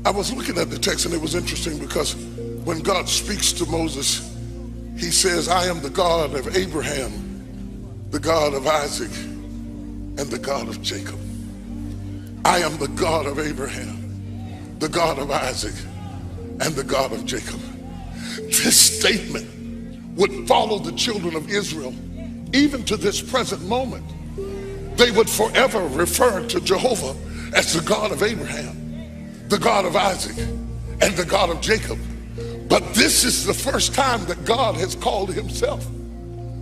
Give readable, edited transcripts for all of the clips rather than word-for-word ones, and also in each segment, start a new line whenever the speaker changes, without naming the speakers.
I was looking at the text and it was interesting because when God speaks to Moses, he says, I am the God of Abraham, the God of Isaac, and the God of Jacob. I am the God of Abraham, the God of Isaac, and the God of Jacob. This statement would follow the children of Israel even to this present moment. They would forever refer to Jehovah as the God of Abraham, the God of Isaac, and the God of Jacob. But this is the first time that God has called himself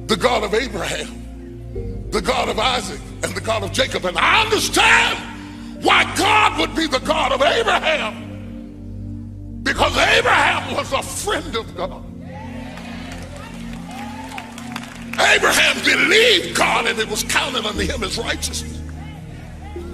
the God of Abraham, the God of Isaac, and the God of Jacob. And I understand why God would be the God of Abraham, because Abraham was a friend of God. Abraham believed God and it was counted unto him as righteousness.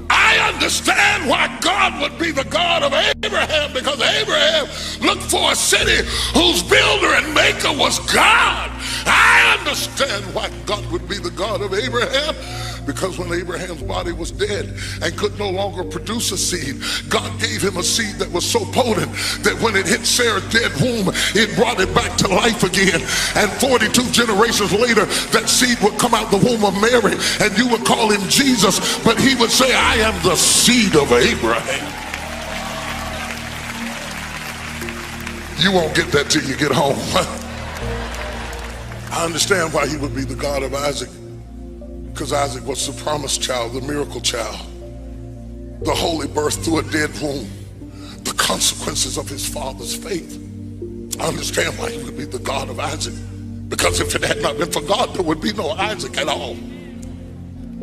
I understand why God would be the God of Abraham, because Abraham looked for a city whose builder and maker was God. I understand why God would be the God of Abraham, because when Abraham's body was dead and could no longer produce a seed, God gave him a seed that was so potent that when it hit Sarah's dead womb, it brought it back to life again. And 42 generations later, that seed would come out the womb of Mary, and you would call him Jesus, but he would say, I am the seed of Abraham. You won't get that till you get home. I understand why he would be the God of Isaac, because Isaac was the promised child, the miracle child, the holy birth through a dead womb, the consequences of his father's faith. I understand why he would be the God of Isaac, because if it had not been for God, there would be no Isaac at all.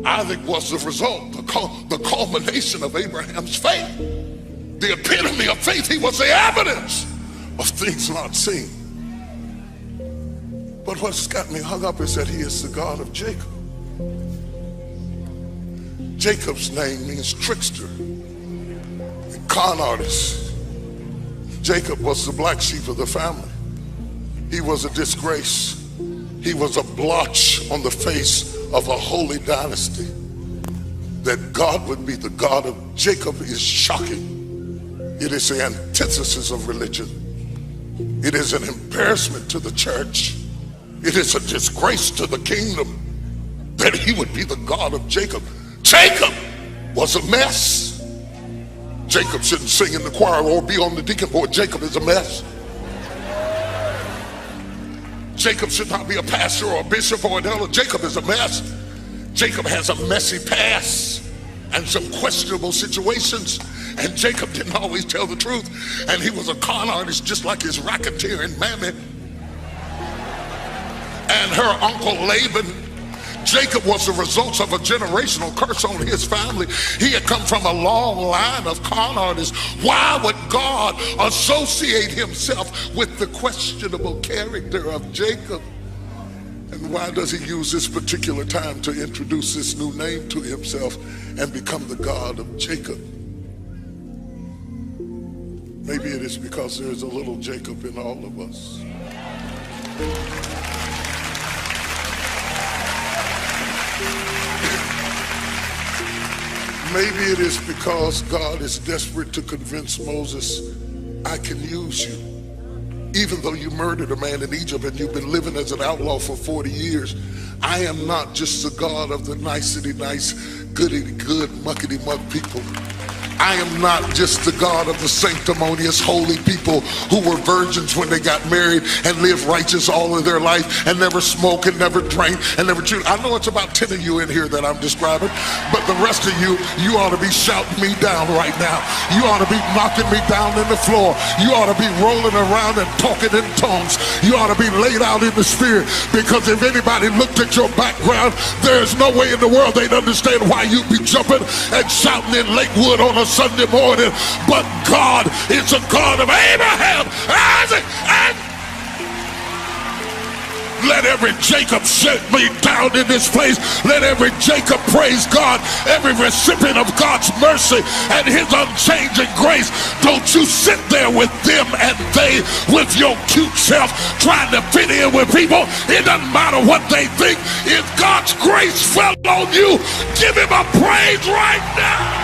Isaac was the result, the culmination of Abraham's faith, the epitome of faith. He was the evidence of things not seen. But what's got me hung up is that he is the God of Jacob. Jacob's name means trickster and con artist. Jacob was the black sheep of the family. He was a disgrace. He was a blotch on the face of a holy dynasty. That God would be the God of Jacob is shocking. It is the antithesis of religion. It is an embarrassment to the church. It is a disgrace to the kingdom that he would be the God of Jacob. Jacob was a mess. Jacob shouldn't sing in the choir or be on the deacon board. Jacob is a mess. Jacob should not be a pastor or a bishop or an elder. Jacob is a mess. Jacob has a messy past and some questionable situations. And Jacob didn't always tell the truth. And he was a con artist just like his racketeering mammy and her uncle Laban. Jacob was the result of a generational curse on his family. He had come from a long line of con artists. Why would God associate himself with the questionable character of Jacob? And why does he use this particular time to introduce this new name to himself and become the God of Jacob? Maybe it is because there is a little Jacob in all of us. Maybe it is because God is desperate to convince Moses, I can use you. Even though you murdered a man in Egypt and you've been living as an outlaw for 40 years, I am not just the God of the nicety nice, goody good, muckety muck people. I am not just the God of the sanctimonious holy people who were virgins when they got married and lived righteous all of their life and never smoked and never drank and never chewed. I know it's about 10 of you in here that I'm describing, but the rest of you ought to be shouting me down right now. You ought to be knocking me down in the floor. You ought to be rolling around and talking in tongues. You ought to be laid out in the spirit, because if anybody looked at your background, there's no way in the world they'd understand why you'd be jumping and shouting in Lakewood on a Sunday morning. But God is a God of Abraham, Isaac, and let every Jacob shut me down in this place. Let every Jacob praise God, every recipient of God's mercy and his unchanging grace. Don't you sit there with them and they with your cute self trying to fit in with people. It doesn't matter what they think. If God's grace fell on you, give him a praise right now.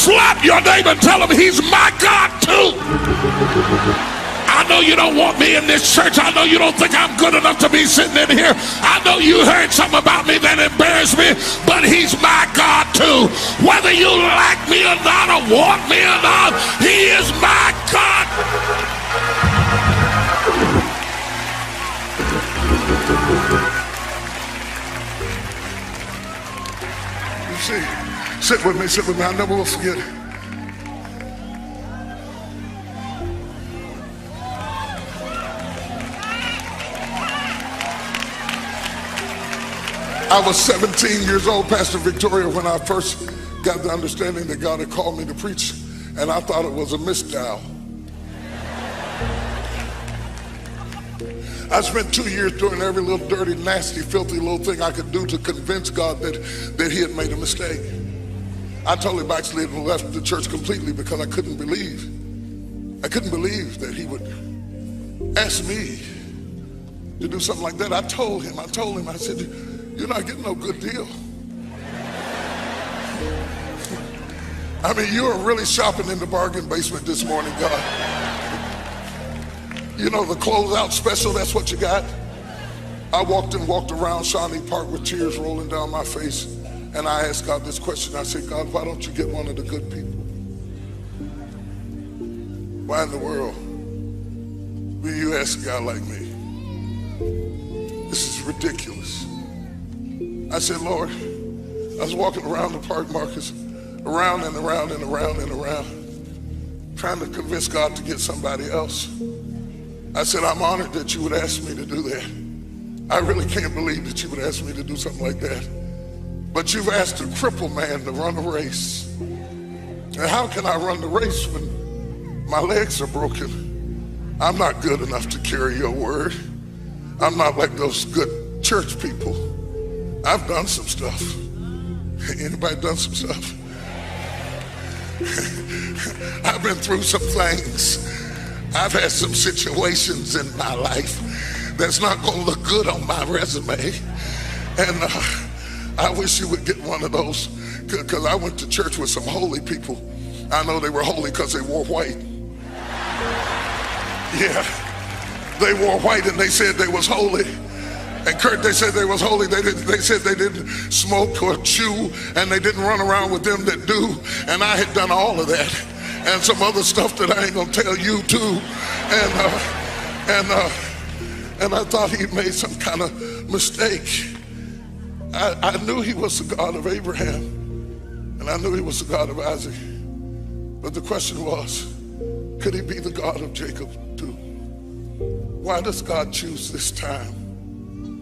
Slap your neighbor and tell him he's my God too. I know you don't want me in this church. I know you don't think I'm good enough to be sitting in here. I know you heard something about me that embarrassed me, but he's my God too. Whether you like me or not, or want me or not, he is my God. You see, sit with me, I never will forget it. I was 17 years old, Pastor Victoria, when I first got the understanding that God had called me to preach, and I thought it was a misdial. I spent 2 years doing every little dirty, nasty, filthy little thing I could do to convince God that he had made a mistake. I totally backslid and left the church completely because I couldn't believe that he would ask me to do something like that. I told him, I said, you're not getting no good deal. I mean, you were really shopping in the bargain basement this morning, God. You know, the closeout special, that's what you got. I walked around Shawnee Park with tears rolling down my face, and I asked God this question. I said, God, why don't you get one of the good people? Why in the world will you ask a guy like me? This is ridiculous. I said, Lord, I was walking around the park, Marcus, around and around and around and around, trying to convince God to get somebody else. I said, I'm honored that you would ask me to do that. I really can't believe that you would ask me to do something like that. But you've asked a crippled man to run a race. And how can I run the race when my legs are broken? I'm not good enough to carry your word. I'm not like those good church people. I've done some stuff. Anybody done some stuff? I've been through some things. I've had some situations in my life that's not going to look good on my resume. And I wish you would get one of those, because I went to church with some holy people. I know they were holy because they wore white. Yeah, they wore white and they said they was holy. And Kurt, they said they was holy. They said they didn't smoke or chew, and they didn't run around with them that do. And I had done all of that, and some other stuff that I ain't gonna tell you too. And I thought he made some kind of mistake. I knew he was the God of Abraham, and I knew he was the God of Isaac. But the question was, could he be the God of Jacob too? Why does God choose this time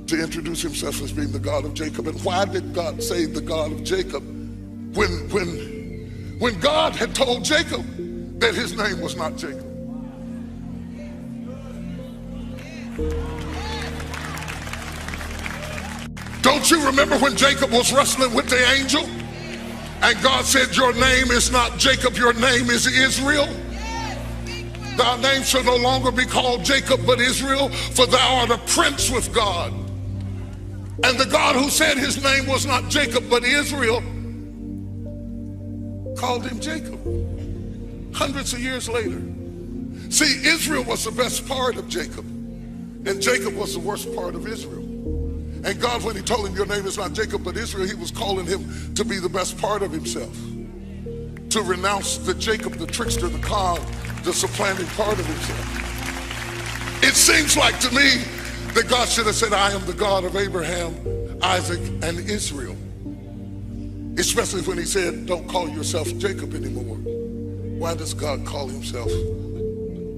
to introduce himself as being the God of Jacob? And why did God say the God of Jacob when God had told Jacob that his name was not Jacob? Don't you remember when Jacob was wrestling with the angel? And God said, your name is not Jacob, your name is Israel. Thy name shall no longer be called Jacob, but Israel, for thou art a prince with God. And the God who said his name was not Jacob, but Israel, called him Jacob. Hundreds of years later. See, Israel was the best part of Jacob, and Jacob was the worst part of Israel. And God, when he told him your name is not Jacob, but Israel, he was calling him to be the best part of himself, to renounce the Jacob, the trickster, the con, the supplanting part of himself. It seems like to me that God should have said, I am the God of Abraham, Isaac, and Israel. Especially when he said, don't call yourself Jacob anymore. Why does God call himself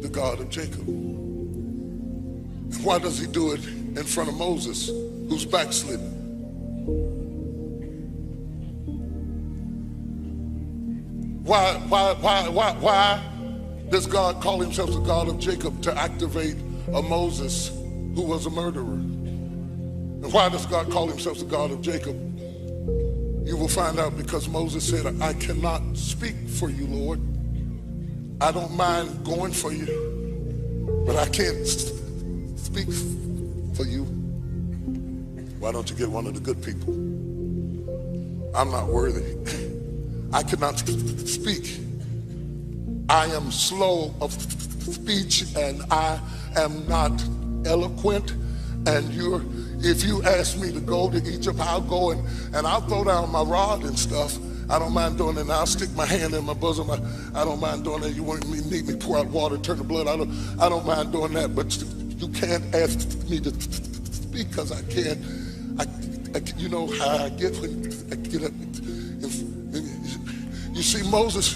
the God of Jacob? And why does he do it in front of Moses, who's backslidden? Why does God call himself the God of Jacob to activate a Moses who was a murderer? And why does God call himself the God of Jacob? You will find out because Moses said, I cannot speak for you, Lord. I don't mind going for you, but I can't speak for you. Why don't you get one of the good people? I'm not worthy. I cannot speak. I am slow of speech and I am not eloquent. And if you ask me to go to Egypt, I'll go and I'll throw down my rod and stuff. I don't mind doing it. And I'll stick my hand in my bosom. I don't mind doing that. You want me need me pour out water, turn the blood. I don't mind doing that. But you can't ask me to speak because I can't. You know how I get when I get up. You see, Moses.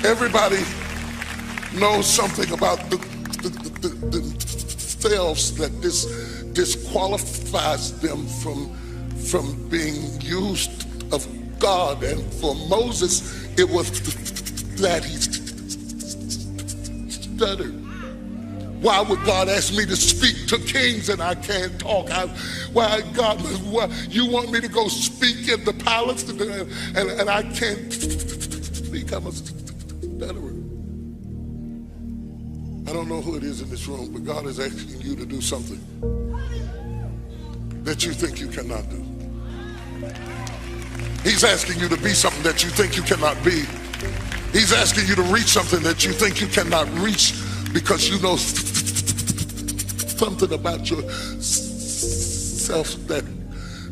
Everybody knows something about themselves that disqualifies them from being used of God. And for Moses, it was that he stuttered. Why would God ask me to speak to kings and I can't talk? Why, God, you want me to go speak in the palace and I can't speak? I'm a stutterer. I don't know who it is in this room, but God is asking you to do something that you think you cannot do. He's asking you to be something that you think you cannot be. He's asking you to reach something that you think you cannot reach because you know something about yourself that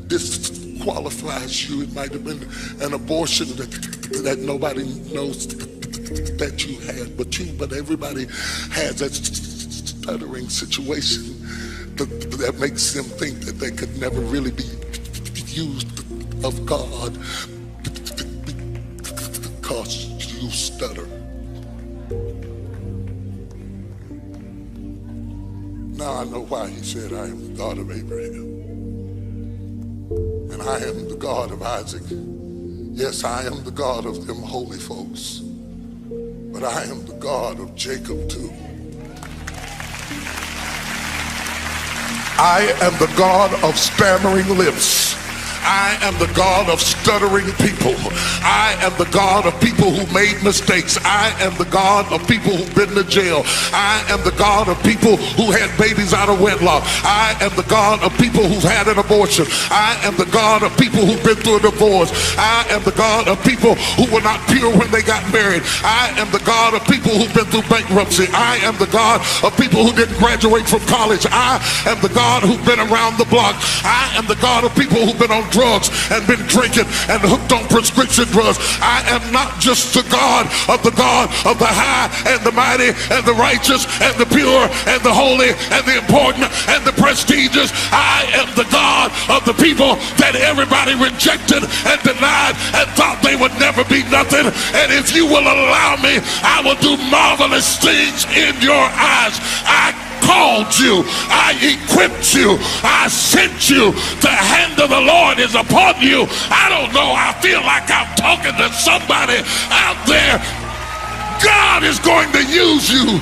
disqualifies you. It might have been an abortion that nobody knows that you had, but everybody has that stuttering situation that makes them think that they could never really be used of God because you stutter. Now I know why he said, I am the God of Abraham, and I am the God of Isaac. Yes, I am the God of them holy folks, but I am the God of Jacob too. I am the God of stammering lips. I am the God of stuttering people. I am the God of people who made mistakes. I am the God of people who've been to jail. I am the God of people who had babies out of wedlock. I am the God of people who've had an abortion. I am the God of people who've been through a divorce. I am the God of people who were not pure when they got married. I am the God of people who've been through bankruptcy. I am the God of people who didn't graduate from college. I am the God who's been around the block. I am the God of people who've been on drugs and been drinking and hooked on prescription drugs. I am not just the God of the high and the mighty and the righteous and the pure and the holy and the important and the prestigious. I am the God of the people that everybody rejected and denied and thought they would never be nothing. And if you will allow me, I will do marvelous things in your eyes. I called you, I equipped you, I sent you. The hand of the Lord is upon you. I don't know, I feel like I'm talking to somebody out there. God is going to use you.